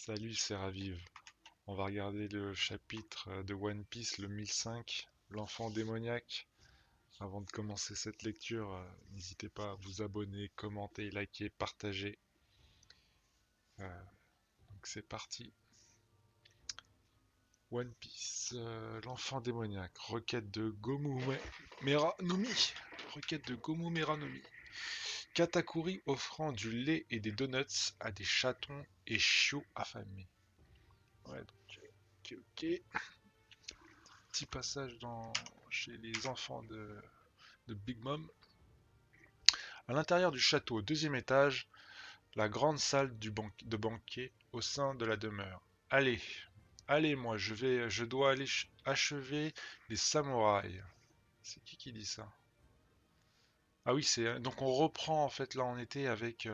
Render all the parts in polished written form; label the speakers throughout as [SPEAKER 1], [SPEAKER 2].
[SPEAKER 1] Salut, c'est Raviv. On va regarder le chapitre de One Piece, le 1005, l'enfant démoniaque. Avant de commencer cette lecture, n'hésitez pas à vous abonner, commenter, liker, partager. Donc c'est parti. One Piece, l'enfant démoniaque, requête de Gomu Mera Nomi. Requête de Gomu Mera Nomi. Katakuri offrant du lait et des donuts à des chatons et chiots affamés. Ouais, donc, ok. Petit passage chez les enfants de Big Mom. À l'intérieur du château, au deuxième étage, la grande salle de banquet au sein de la demeure. Allez, allez, moi, je dois aller achever les samouraïs. C'est qui dit ça? Ah oui, donc on reprend en fait là on était avec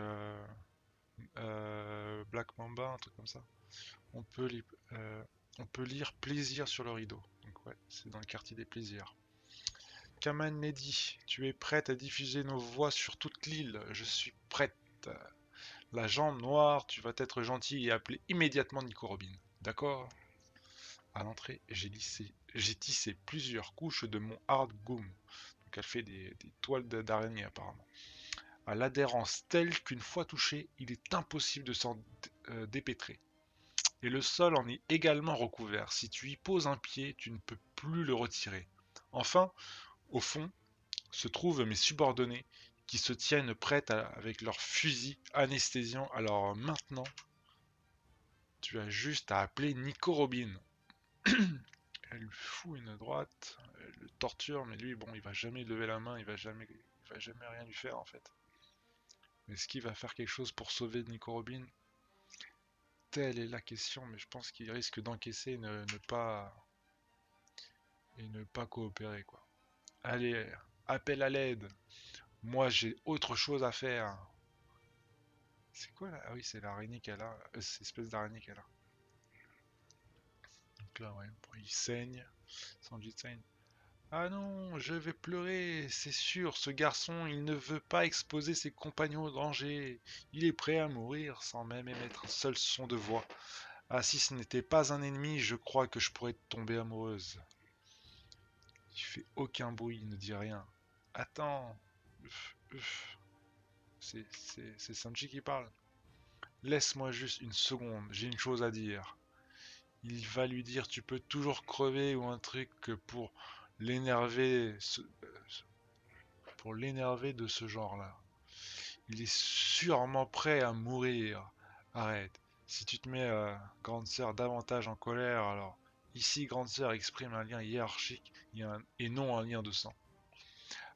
[SPEAKER 1] Black Mamba, un truc comme ça. On peut, on peut lire plaisir sur le rideau. Donc ouais, c'est dans le quartier des plaisirs. Kaman Neddy, tu es prête à diffuser nos voix sur toute l'île? Je suis prête. La jambe noire, tu vas être gentil et appeler immédiatement Nico Robin. D'accord? À l'entrée, j'ai tissé plusieurs couches de mon hard goom. Donc elle fait des toiles d'araignée apparemment. À l'adhérence telle qu'une fois touché, il est impossible de s'en dépêtrer. Et le sol en est également recouvert. Si tu y poses un pied, tu ne peux plus le retirer. Enfin, au fond, se trouvent mes subordonnés qui se tiennent prêts avec leurs fusils anesthésiants. Alors maintenant, tu as juste à appeler Nico Robin. Elle lui fout une droite, elle le torture, mais lui, bon, il va jamais lever la main, il va jamais rien lui faire en fait. Mais est-ce qu'il va faire quelque chose pour sauver Nico Robin? Telle est la question, mais je pense qu'il risque d'encaisser et ne pas coopérer quoi. Allez, appelle à l'aide. Moi, j'ai autre chose à faire. C'est quoi là? Ah oui, c'est l'araignée qu'elle a. C'est l'espèce d'araignée qu'elle a. Donc là, ouais, bon, il saigne. Sanji saigne. Ah non, je vais pleurer, c'est sûr, ce garçon, il ne veut pas exposer ses compagnons au danger. Il est prêt à mourir sans même émettre un seul son de voix. Ah, si ce n'était pas un ennemi, je crois que je pourrais tomber amoureuse. Il fait aucun bruit, il ne dit rien. Attends. C'est Sanji qui parle. Laisse-moi juste une seconde, j'ai une chose à dire. Il va lui dire tu peux toujours crever ou un truc pour l'énerver de ce genre-là. Il est sûrement prêt à mourir. Arrête. Si tu te mets grande sœur davantage en colère, alors ici grande sœur exprime un lien hiérarchique et non un lien de sang.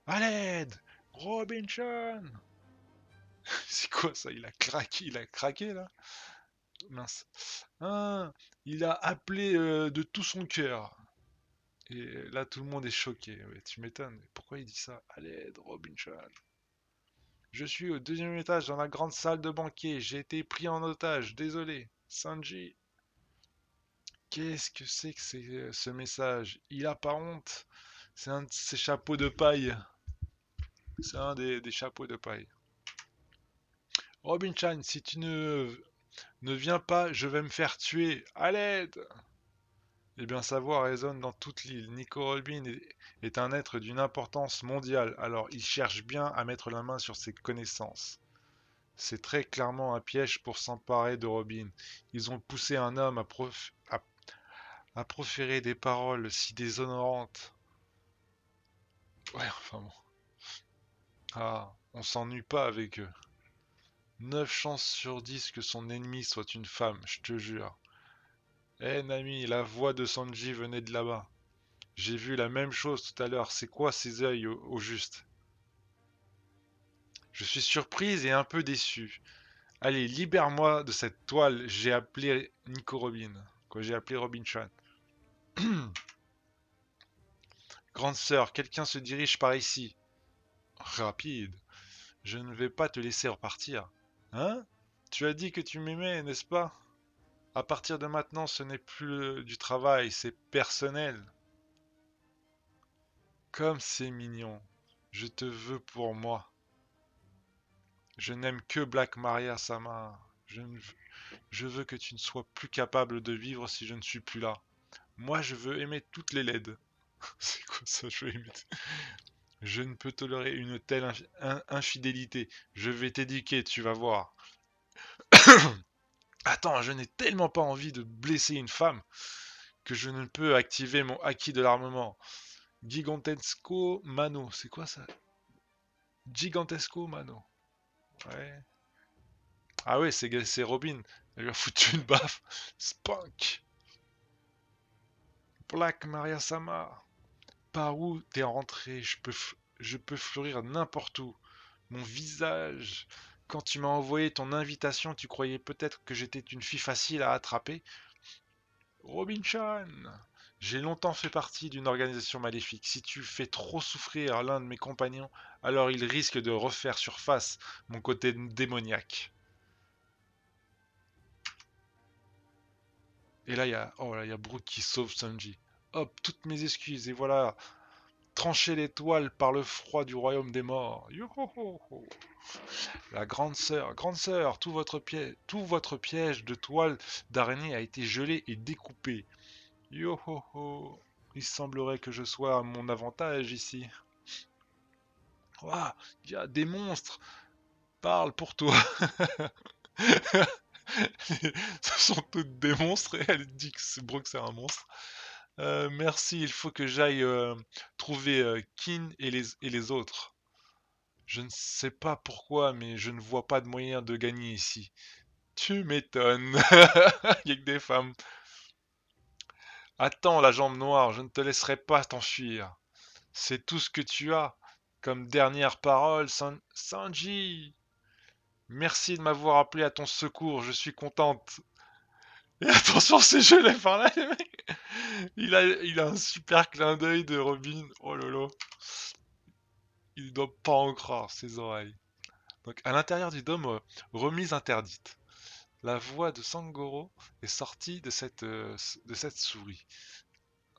[SPEAKER 1] À l'aide, Robinson. C'est quoi ça? Il a craqué là. Mince. Ah, il a appelé de tout son cœur. Et là, tout le monde est choqué. Ouais, tu m'étonnes. Pourquoi il dit ça? À l'aide, Robinson. Je suis au deuxième étage dans la grande salle de banquet. J'ai été pris en otage. Désolé. Sanji. Qu'est-ce que c'est ce message? Il a pas honte. C'est un de ses chapeaux de paille. C'est un des chapeaux de paille. Robin-chan, si tu ne viens pas, je vais me faire tuer. À l'aide! Eh bien, sa voix résonne dans toute l'île. Nico Robin est un être d'une importance mondiale, alors il cherche bien à mettre la main sur ses connaissances. C'est très clairement un piège pour s'emparer de Robin. Ils ont poussé un homme à proférer des paroles si déshonorantes. Ouais, enfin bon. Ah, on s'ennuie pas avec eux. 9 chances sur 10 que son ennemi soit une femme, je te jure. Eh Nami, la voix de Sanji venait de là-bas. J'ai vu la même chose tout à l'heure. C'est quoi ces yeux au juste? Je suis surprise et un peu déçue. Allez, libère-moi de cette toile. J'ai appelé Nico Robin. Quoi, j'ai appelé Robin Chan. Grande sœur, quelqu'un se dirige par ici. Rapide. Je ne vais pas te laisser repartir. Hein? Tu as dit que tu m'aimais, n'est-ce pas? À partir de maintenant, ce n'est plus du travail, c'est personnel. Comme c'est mignon. Je te veux pour moi. Je n'aime que Black Maria Sama. Je veux que tu ne sois plus capable de vivre si je ne suis plus là. Moi, je veux aimer toutes les laides. C'est quoi ça, je veux aimer... Je ne peux tolérer une telle infidélité. Je vais t'éduquer, tu vas voir. Attends, je n'ai tellement pas envie de blesser une femme que je ne peux activer mon acquis de l'armement. Gigantesco Mano, c'est quoi ça? Gigantesco Mano. Ouais. Ah ouais, c'est Robin. Elle lui a foutu une baffe. Spunk. Black Maria Sama. Par où t'es rentré? Je peux fleurir n'importe où. Mon visage. Quand tu m'as envoyé ton invitation, tu croyais peut-être que j'étais une fille facile à attraper. Robin-chan, j'ai longtemps fait partie d'une organisation maléfique. Si tu fais trop souffrir l'un de mes compagnons, alors il risque de refaire surface mon côté démoniaque. Et là, il y a Brooke qui sauve Sanji. Hop, toutes mes excuses, et voilà, trancher l'étoile par le froid du royaume des morts. Yo-ho-ho-ho. La grande sœur, tout votre piège de toile d'araignée a été gelé et découpé. Yo-ho-ho. Il semblerait que je sois à mon avantage ici. Ouah, il y a des monstres. Parle pour toi. Ce sont toutes des monstres et elle dit que Brooke c'est un monstre. Merci, il faut que j'aille trouver Kin et les autres. Je ne sais pas pourquoi, mais je ne vois pas de moyen de gagner ici. Tu m'étonnes. Il y a que des femmes. Attends, la jambe noire, je ne te laisserai pas t'enfuir. C'est tout ce que tu as. Comme dernière parole, Sanji. Merci de m'avoir appelé à ton secours, je suis contente. Et attention, c'est gelé par là, les mecs. Il a un super clin d'œil de Robin. Oh lolo. Il doit pas en croire ses oreilles. Donc, à l'intérieur du dôme, remise interdite. La voix de Sangoro est sortie de cette souris.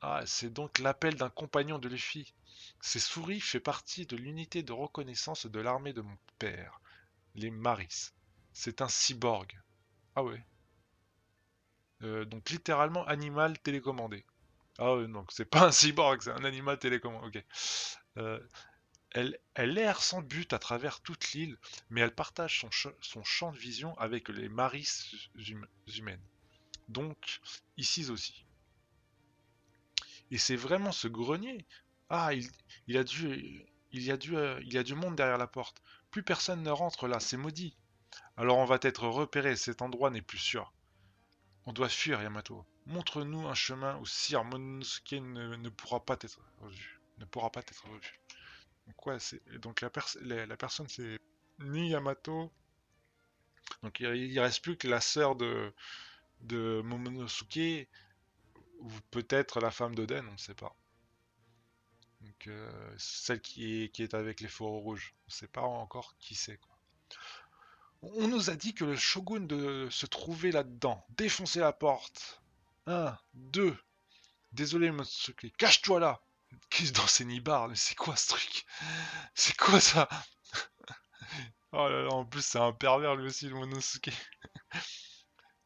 [SPEAKER 1] Ah, c'est donc l'appel d'un compagnon de Luffy. Ces souris fait partie de l'unité de reconnaissance de l'armée de mon père, les Maris. C'est un cyborg. Ah ouais. Donc littéralement animal télécommandé. Ah ouais, donc c'est pas un cyborg, c'est un animal télécommandé. Ok. Euh, elle erre sans but à travers toute l'île, mais elle partage son champ de vision avec les Maris humaines. Donc, ici aussi. Et c'est vraiment ce grenier. Ah, il a dû, il y a du monde derrière la porte. Plus personne ne rentre là, c'est maudit. Alors on va être repéré, cet endroit n'est plus sûr. On doit fuir, Yamato. Montre-nous un chemin où Sir Monosuke ne pourra pas être revu. Ne pourra pas être revu. Donc ouais, donc la personne c'est ni Yamato. Donc il reste plus que la sœur de Momonosuke ou peut-être la femme d'Oden, on ne sait pas. Donc celle qui est avec les fourreaux rouges. On ne sait pas encore qui c'est. On nous a dit que le shogun se trouvait là-dedans. Défoncez la porte. Un, deux. Désolé, Momonosuke. Cache-toi là. Kiss dans ses nibards. Mais c'est quoi ce truc? C'est quoi ça? Oh là là, en plus c'est un pervers lui aussi, le Momonosuke.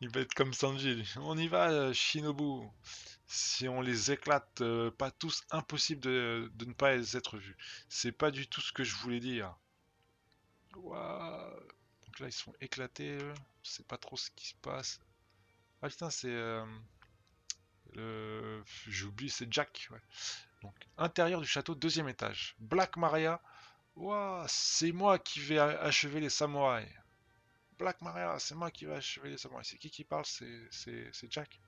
[SPEAKER 1] Il va être comme Sanji, lui. On y va, Shinobu. Si on les éclate pas tous, impossible de ne pas les être vus. C'est pas du tout ce que je voulais dire. Ouah. Donc là, ils sont éclatés. Je sais pas trop ce qui se passe. Ah putain, c'est... J'ai oublié, c'est Jack. Ouais. Donc, intérieur du château, deuxième étage. Black Maria. Ouah, c'est moi qui vais achever les samouraïs. Black Maria, c'est moi qui vais achever les samouraïs. C'est qui parle? C'est Jack.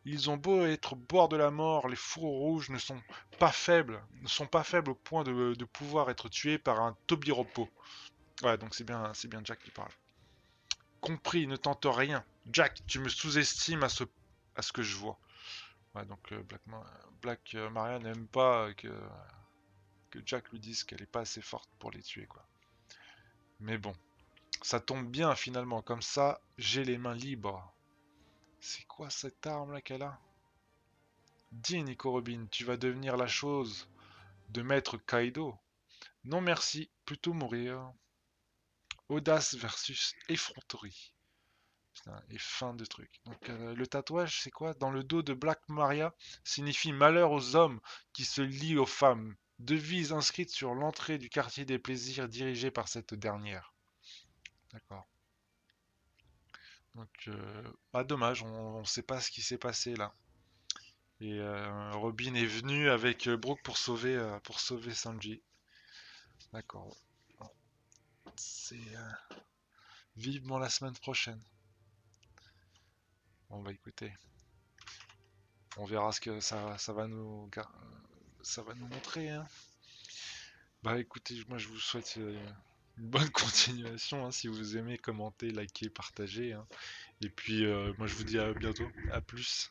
[SPEAKER 1] Ils ont beau être au bord de la mort, les fourreaux rouges ne sont pas faibles au point de pouvoir être tués par un Tobiropo. Ouais, donc c'est bien Jack qui parle. Compris, ne tente rien. Jack, tu me sous-estimes à ce que je vois. Ouais, donc Black Maria n'aime pas que Jack lui dise qu'elle est pas assez forte pour les tuer, quoi. Mais bon, ça tombe bien finalement, comme ça, j'ai les mains libres. C'est quoi cette arme là qu'elle a? Dis Nico Robin, tu vas devenir la chose de maître Kaido. Non merci, plutôt mourir. Audace versus effronterie. Putain, et fin de truc. Donc le tatouage, c'est quoi? Dans le dos de Black Maria, signifie malheur aux hommes qui se lient aux femmes. Devise inscrite sur l'entrée du quartier des plaisirs dirigé par cette dernière. D'accord. Donc, dommage, on ne sait pas ce qui s'est passé là. Et Robin est venu avec Brooke pour sauver Sanji. D'accord. Bon, c'est vivement la semaine prochaine. On va écouter. On verra ce que ça va nous montrer. Hein. Bah écoutez, moi je vous souhaite une bonne continuation. Hein, si vous aimez, commentez, likez, partagez. Hein. Et puis moi je vous dis à bientôt. À plus.